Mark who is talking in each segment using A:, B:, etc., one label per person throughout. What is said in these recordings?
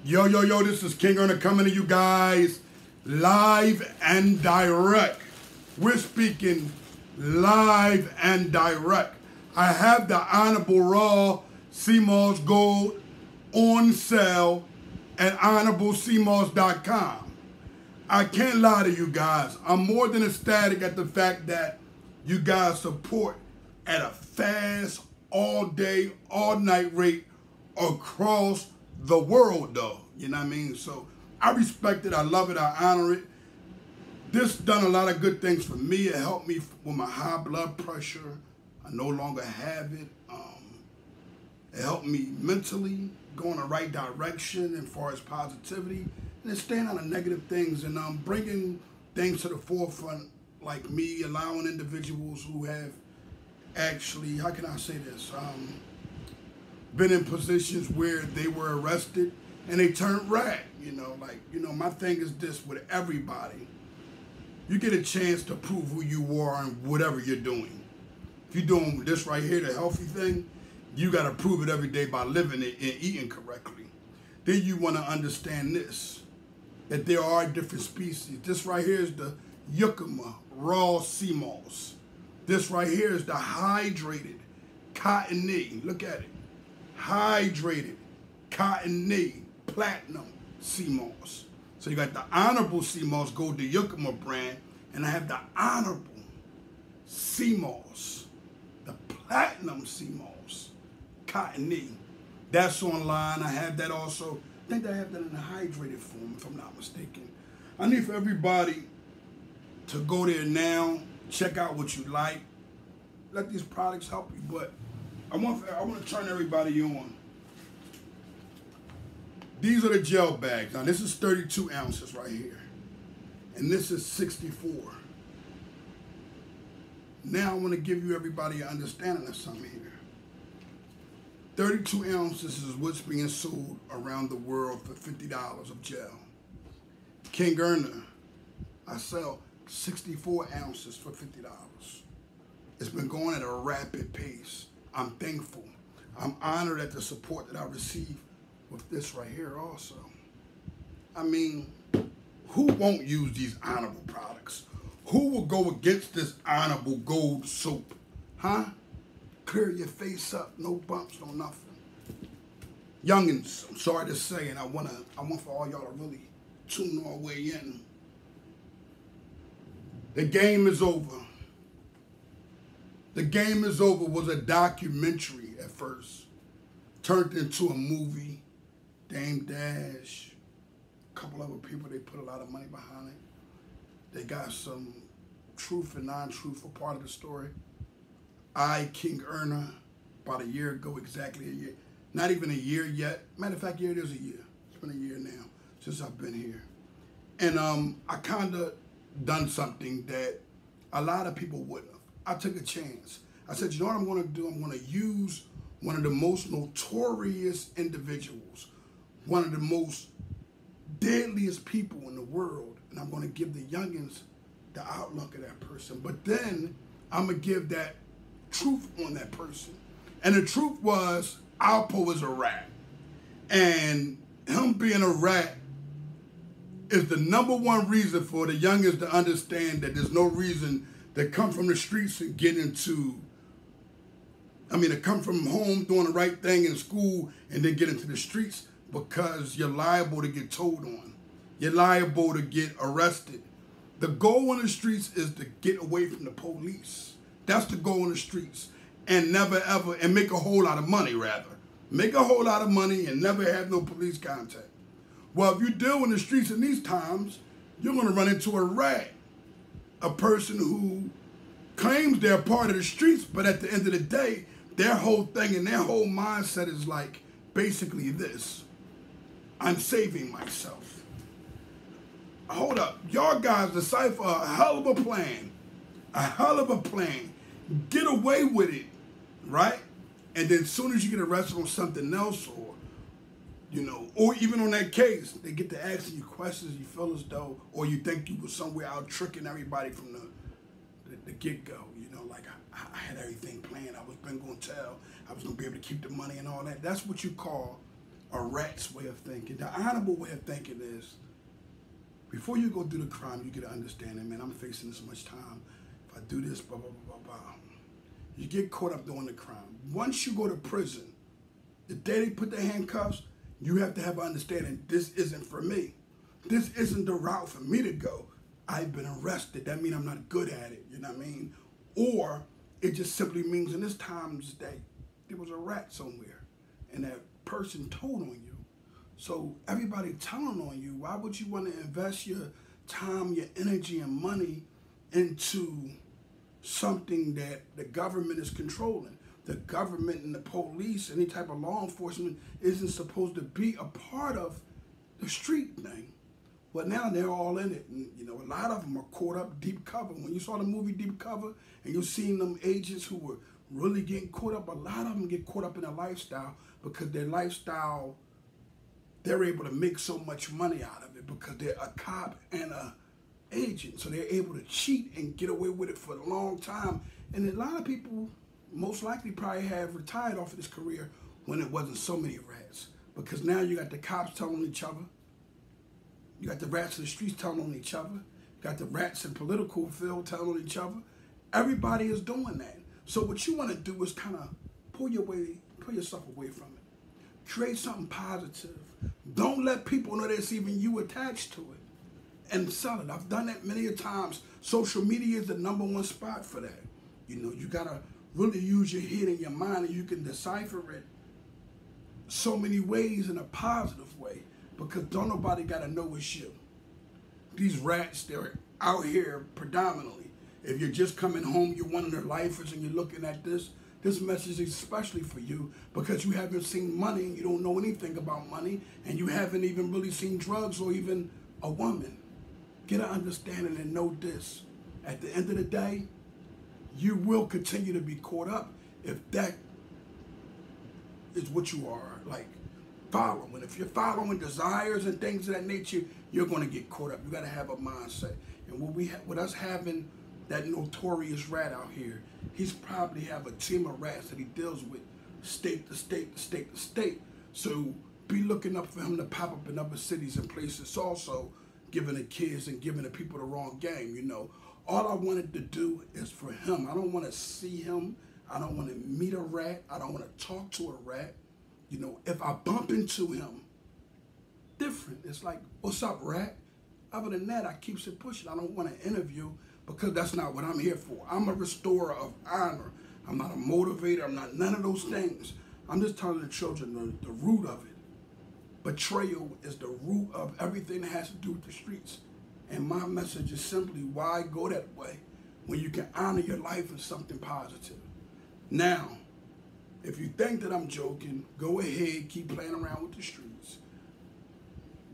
A: Yo, yo, yo, this is King Earner coming to you guys live and direct. We're speaking live and direct. I have the Honorable Raw CMOS Gold on sale at honorablecmoss.com. I can't lie to you guys. I'm more than ecstatic at the fact that you guys support at a fast, all day, all night rate across the world though. You know what I mean? So I respect it. I love it. I honor it. This done a lot of good things for me. It helped me with my high blood pressure. I no longer have it. It helped me mentally go in the right direction as far as positivity. And it's staying out of negative things and bringing things to the forefront, like me allowing individuals who have actually, how can I say this, been in positions where they were arrested and they turned red. My thing is this with everybody. You get a chance to prove who you are and whatever you're doing. If you're doing this right here, the healthy thing, you got to prove it every day by living it and eating correctly. Then you want to understand this, that there are different species. This right here is the Yucama raw sea moss. This right here is the hydrated cottony. Look at it. Hydrated cottony platinum sea moss. So you got the Honorable Sea Moss Gold, the Yucama brand, and I have the Honorable Sea Moss, the Platinum Sea Moss, cottony. That's online. I have that also. I think I have that in a hydrated form, if I'm not mistaken. I need for everybody to go there now, check out what you like. Let these products help you, but I want to turn everybody on. These are the gel bags. Now this is 32 ounces right here. And this is 64. Now I want to give you everybody an understanding of something here. 32 ounces is what's being sold around the world for $50 of gel. King Earner, I sell 64 ounces for $50. It's been going at a rapid pace. I'm thankful. I'm honored at the support that I receive with this right here also. I mean, who won't use these honorable products? Who will go against this honorable gold soap? Huh? Clear your face up, no bumps, no nothing. Youngins, I'm sorry to say, and I want for all y'all to really tune our way in. The game is over. The Game is Over was a documentary at first, turned into a movie. Dame Dash, a couple other people, they put a lot of money behind it. They got some truth and non-truth for part of the story. I, King Earner, about a year ago, exactly a year, not even a year yet. Matter of fact, yeah, it is a year. It's been a year now since I've been here. And I kind of done something that a lot of people wouldn't have. I took a chance. I said, you know what I'm going to do? I'm going to use one of the most notorious individuals, one of the most deadliest people in the world, and I'm going to give the youngins the outlook of that person. But then I'm going to give that truth on that person. And the truth was, Alpo is a rat. And him being a rat is the #1 reason for the youngins to understand that there's no reason to come from the streets and get into, to come from home doing the right thing in school and then get into the streets, because you're liable to get told on. You're liable to get arrested. The goal in the streets is to get away from the police. That's the goal in the streets. And never ever, and make a whole lot of money rather. Make a whole lot of money and never have no police contact. Well, if you deal in the streets in these times, you're going to run into a rat. A person who claims they're part of the streets, but at the end of the day, their whole thing and their whole mindset is like basically this: I'm saving myself. Hold up. Y'all guys decipher a hell of a plan. A hell of a plan. Get away with it, right? And then as soon as you get arrested on something else, or even on that case, they get to asking you questions, you feel as though, or you think you were somewhere out tricking everybody from the get-go. Like I had everything planned. I was been going to tell. I was going to be able to keep the money and all that. That's what you call a rat's way of thinking. The honorable way of thinking is, before you go do the crime, you get an understanding, man, I'm facing this much time. If I do this, blah, blah, blah, blah, blah. You get caught up doing the crime. Once you go to prison, the day they put the handcuffs, you have to have an understanding, this isn't for me. This isn't the route for me to go. I've been arrested. That means I'm not good at it, you know what I mean? Or it just simply means in this times that there was a rat somewhere and that person told on you. So everybody telling on you, why would you want to invest your time, your energy, and money into something that the government is controlling? The government and the police, any type of law enforcement, isn't supposed to be a part of the street thing. But now they're all in it. And, you know, a lot of them are caught up deep cover. When you saw the movie Deep Cover and you're seeing them agents who were really getting caught up, a lot of them get caught up in their lifestyle because their lifestyle, they're able to make so much money out of it because they're a cop and a agent. So they're able to cheat and get away with it for a long time. And a lot of people most likely probably have retired off of this career when it wasn't so many rats. Because now you got the cops telling each other. You got the rats in the streets telling on each other. You got the rats in political field telling on each other. Everybody is doing that. So what you want to do is kind of pull yourself away from it. Create something positive. Don't let people know there's even you attached to it. And sell it. I've done that many a times. Social media is the #1 spot for that. You know, you got to really use your head and your mind, and you can decipher it so many ways in a positive way, because don't nobody got to know it's you. These rats, they're out here predominantly. If you're just coming home, you're one of their lifers, and you're looking at this message is especially for you because you haven't seen money, and you don't know anything about money, and you haven't even really seen drugs or even a woman. Get an understanding and know this. At the end of the day, you will continue to be caught up if that is what you are like following. If you're following desires and things of that nature, you're going to get caught up. You got to have a mindset. And with us having that notorious rat out here, he's probably have a team of rats that he deals with state to state to state to state. So be looking up for him to pop up in other cities and places also, giving the kids and giving the people the wrong game, you know. All I wanted to do is for him. I don't want to see him. I don't want to meet a rat. I don't want to talk to a rat. You know, if I bump into him, different. It's like, what's up, rat? Other than that, I keeps it pushing. I don't want to interview because that's not what I'm here for. I'm a restorer of honor. I'm not a motivator. I'm not none of those things. I'm just telling the children the root of it. Betrayal is the root of everything that has to do with the streets. And my message is simply, why go that way when you can honor your life in something positive? Now, if you think that I'm joking, go ahead, keep playing around with the streets.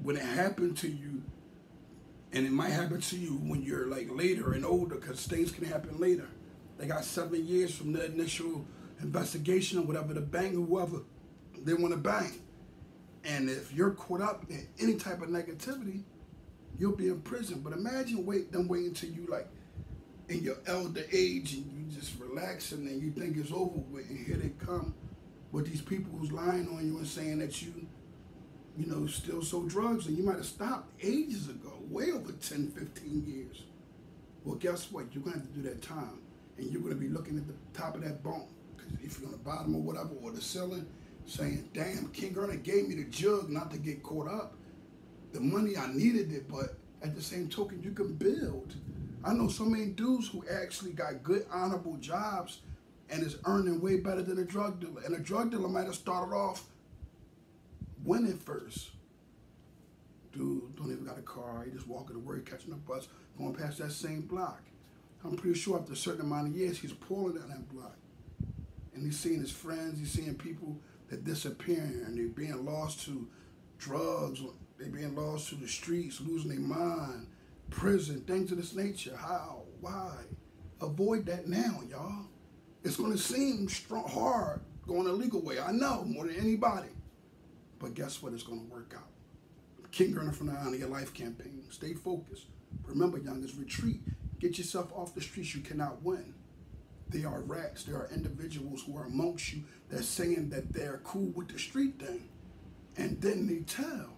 A: When it happened to you, and it might happen to you when you're like later and older, because things can happen later. They got 7 years from the initial investigation or whatever to bang whoever they want to bang. And if you're caught up in any type of negativity, you'll be in prison. But imagine them waiting till you like in your elder age and you just relaxing and you think it's over with, and here they come with these people who's lying on you and saying that you know, still sold drugs and you might have stopped ages ago, way over 10, 15 years. Well, guess what? You're going to have to do that time. And you're going to be looking at the top of that bunk, because if you're on the bottom or whatever, or the ceiling, saying, damn, King Gurner gave me the jug not to get caught up. The money, I needed it, but at the same token, you can build. I know so many dudes who actually got good, honorable jobs and is earning way better than a drug dealer. And a drug dealer might have started off winning first. Dude don't even got a car. He just walking to work, catching a bus, going past that same block. I'm pretty sure after a certain amount of years, he's pulling down that block. And he's seeing his friends, he's seeing people that disappearing, and they're being lost to drugs, they're being lost to the streets, losing their mind, prison, things of this nature. How? Why? Avoid that now, y'all. It's going to seem hard going the legal way. I know, more than anybody. But guess what? It's going to work out. King Gurner from the Honor Your Life campaign. Stay focused. Remember, youngest, retreat. Get yourself off the streets. You cannot win. They are rats. There are individuals who are amongst you that's saying that they're cool with the street thing. And then they tell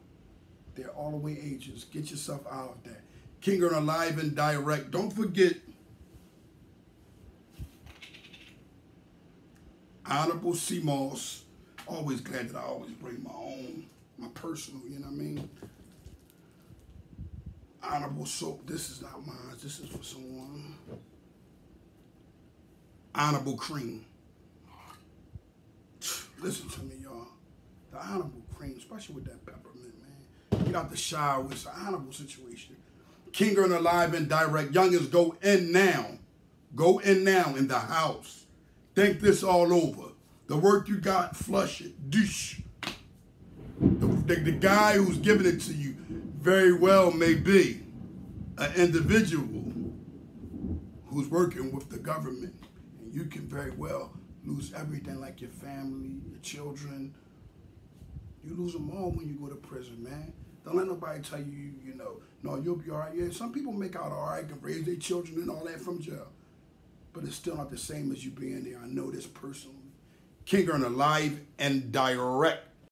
A: they're all the way agents. Get yourself out of that. King Earner Live and Direct. Don't forget Honorable C. Moss. Always glad that I always bring my own, my personal, you know what I mean? Honorable Soap. This is not mine. This is for someone. Honorable Cream. Listen to me, y'all. The Honorable Cream, especially with that peppermint, man. Get out the shower. It's an honorable situation. King Earner Live and Direct. Youngins, go in now. Go in now in the house. Think this all over. The work you got, flush it. Douche. The guy who's giving it to you very well may be an individual who's working with the government. And you can very well lose everything, like your family, your children. You lose them all when you go to prison, man. Don't let nobody tell you, you know, no, you'll be all right. Yeah, some people make out all right, can raise their children and all that from jail. But it's still not the same as you being there. I know this personally. King Earner Live and Direct.